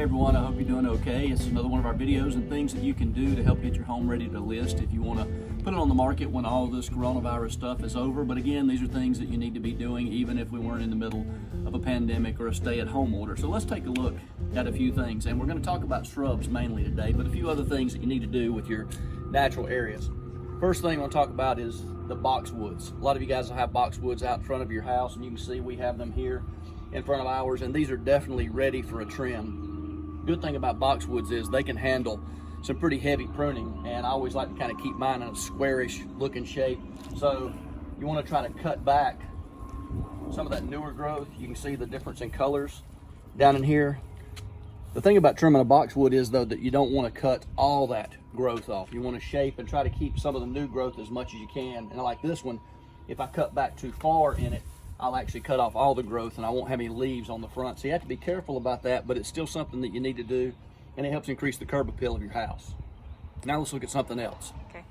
everyone, I hope you're doing okay. It's another one of our videos and things that you can do to help get your home ready to list if you want to put it on the market when all this coronavirus stuff is over. But again, these are things that you need to be doing even if we weren't in the middle of a pandemic or a stay-at-home order. So let's take a look at a few things, and we're going to talk about shrubs mainly today, but a few other things that you need to do with your natural areas. First thing I want to talk about is the boxwoods. A lot of you guys will have boxwoods out in front of your house, and you can see we have them here in front of ours, and these are definitely ready for a trim. Good thing about boxwoods is they can handle some pretty heavy pruning, and I always like to kind of keep mine in a squarish looking shape. So you want to try to cut back some of that newer growth. You can see the difference in colors down in here. The thing about trimming a boxwood is though that you don't want to cut all that growth off. You want to shape and try to keep some of the new growth as much as you can. And like this one, if I cut back too far in it, I'll actually cut off all the growth and I won't have any leaves on the front. So you have to be careful about that, but it's still something that you need to do, and it helps increase the curb appeal of your house. Now let's look at something else. Okay.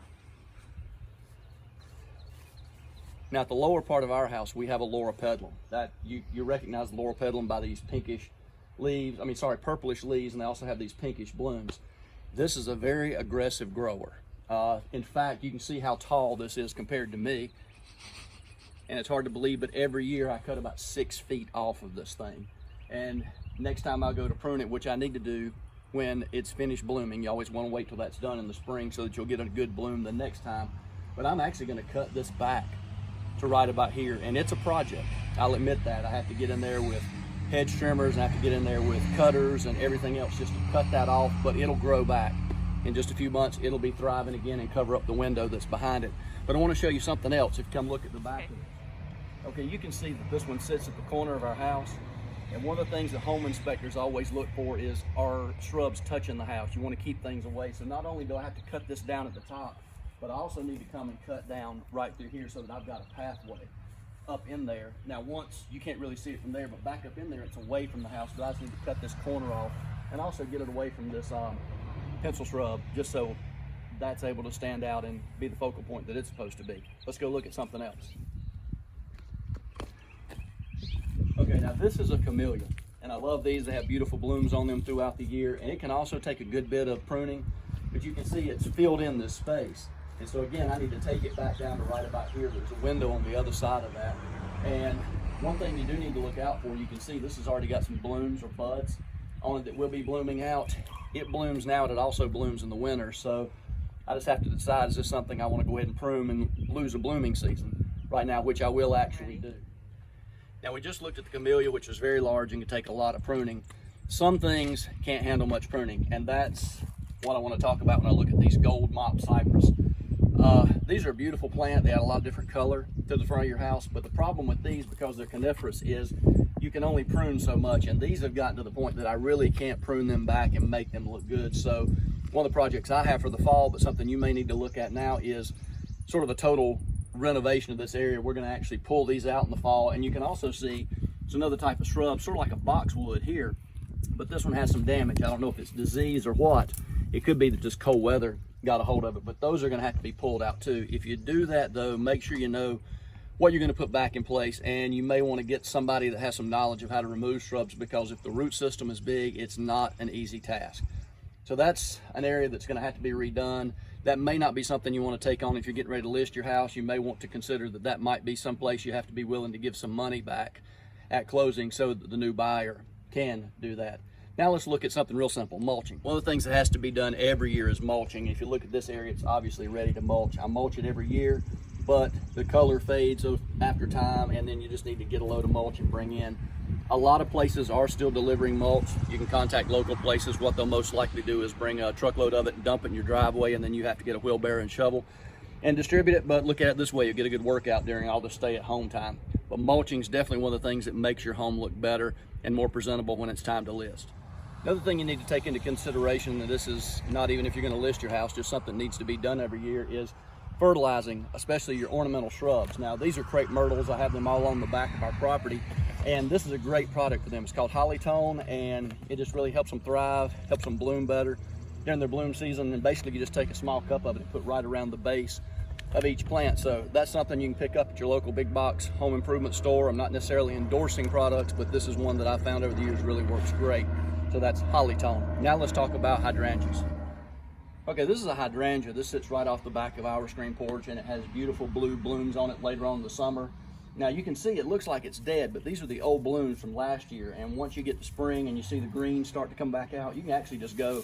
Now at the lower part of our house, we have a loropetalum. That you recognize the loropetalum by these pinkish leaves, purplish leaves, and they also have these pinkish blooms. This is a very aggressive grower. In fact, you can see how tall this is compared to me. And it's hard to believe, but every year I cut about 6 feet off of this thing. And next time I go to prune it, which I need to do when it's finished blooming, you always want to wait till that's done in the spring so that you'll get a good bloom the next time. But I'm actually going to cut this back to right about here, and it's a project. I'll admit that. I have to get in there with hedge trimmers, and I have to get in there with cutters and everything else just to cut that off, but it'll grow back. In just a few months, it'll be thriving again and cover up the window that's behind it. But I want to show you something else if you come look at the back of it. Okay, you can see that this one sits at the corner of our house, and one of the things that home inspectors always look for is, are shrubs touching the house? You want to keep things away. So not only do I have to cut this down at the top, but I also need to come and cut down right through here so that I've got a pathway up in there. Now once, you can't really see it from there, but back up in there, it's away from the house, but I just need to cut this corner off and also get it away from this pencil shrub, just so that's able to stand out and be the focal point that it's supposed to be. Let's go look at something else. Okay, now this is a camellia, and I love these. They have beautiful blooms on them throughout the year, and it can also take a good bit of pruning, but you can see it's filled in this space. And so again, I need to take it back down to right about here. There's a window on the other side of that. And one thing you do need to look out for, you can see this has already got some blooms or buds on it that will be blooming out. It blooms now, and it also blooms in the winter. So I just have to decide, is this something I want to go ahead and prune and lose a blooming season right now, which I will actually do. Now we just looked at the camellia, which is very large and can take a lot of pruning. Some things can't handle much pruning, and that's what I want to talk about when I look at these gold mop cypress. These are a beautiful plant. They add a lot of different color to the front of your house, but the problem with these, because they're coniferous, is you can only prune so much, and these have gotten to the point that I really can't prune them back and make them look good. So one of the projects I have for the fall, but something you may need to look at now, is sort of a total renovation of this area. We're going to actually pull these out in the fall, and you can also see it's another type of shrub, sort of like a boxwood here, but this one has some damage. I don't know if it's disease or what. It could be that just cold weather got a hold of it, but those are going to have to be pulled out too. If you do that though, make sure you know what you're going to put back in place, and you may want to get somebody that has some knowledge of how to remove shrubs, because if the root system is big, it's not an easy task. So that's an area that's going to have to be redone. That may not be something you want to take on if you're getting ready to list your house. You may want to consider that that might be someplace you have to be willing to give some money back at closing so that the new buyer can do that. Now let's look at something real simple, mulching. One of the things that has to be done every year is mulching. If you look at this area, it's obviously ready to mulch. I mulch it every year, but the color fades after time, and then you just need to get a load of mulch and bring in. A lot of places are still delivering mulch. You can contact local places. What they'll most likely do is bring a truckload of it and dump it in your driveway, and then you have to get a wheelbarrow and shovel and distribute it. But look at it this way, you'll get a good workout during all the stay-at-home time. But mulching is definitely one of the things that makes your home look better and more presentable when it's time to list. Another thing you need to take into consideration, and this is not even if you're going to list your house, just something that needs to be done every year, is fertilizing, especially your ornamental shrubs. Now these are crepe myrtles. I have them all on the back of our property, and this is a great product for them. It's called Hollytone, and it just really helps them thrive, helps them bloom better during their bloom season. And basically you just take a small cup of it and put right around the base of each plant. So that's something you can pick up at your local big box home improvement store. I'm not necessarily endorsing products, but this is one that I found over the years really works great. So that's holly tone. Now let's talk about hydrangeas. Okay, this is a hydrangea. This sits right off the back of our screen porch, and it has beautiful blue blooms on it later on in the summer. Now you can see it looks like it's dead, but these are the old blooms from last year. And once you get to spring and you see the green start to come back out, you can actually just go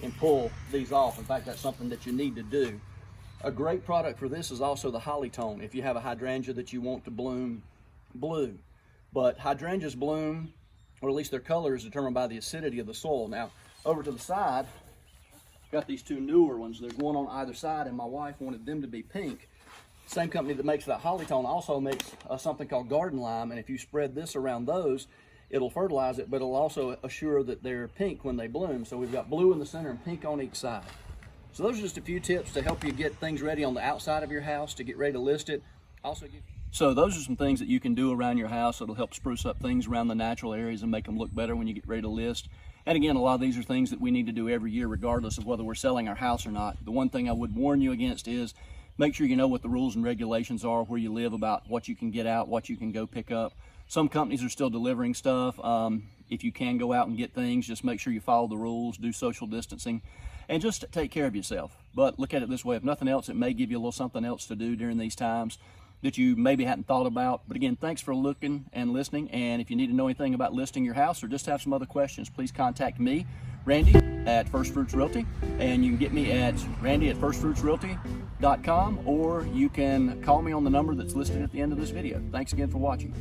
and pull these off. In fact, that's something that you need to do. A great product for this is also the holly tone. If you have a hydrangea that you want to bloom blue, but hydrangeas bloom, or at least their color is determined by the acidity of the soil. Now, over to the side, got these two newer ones. There's one on either side, and my wife wanted them to be pink. Same company that makes that holly tone also makes something called garden lime, and if you spread this around those, it'll fertilize it, but it'll also assure that they're pink when they bloom. So we've got blue in the center and pink on each side. So those are just a few tips to help you get things ready on the outside of your house to get ready to list it. So those are some things that you can do around your house that'll help spruce up things around the natural areas and make them look better when you get ready to list. And again, a lot of these are things that we need to do every year regardless of whether we're selling our house or not. The one thing I would warn you against is make sure you know what the rules and regulations are where you live about what you can get out, what you can go pick up. Some companies are still delivering stuff. If you can go out and get things, just make sure you follow the rules, do social distancing, and just take care of yourself. But look at it this way, if nothing else, it may give you a little something else to do during these times that you maybe hadn't thought about. But again, thanks for looking and listening. And if you need to know anything about listing your house or just have some other questions, please contact me, Randy, at First Fruits Realty. And you can get me at randy@firstfruitsrealty.com, or you can call me on the number that's listed at the end of this video. Thanks again for watching.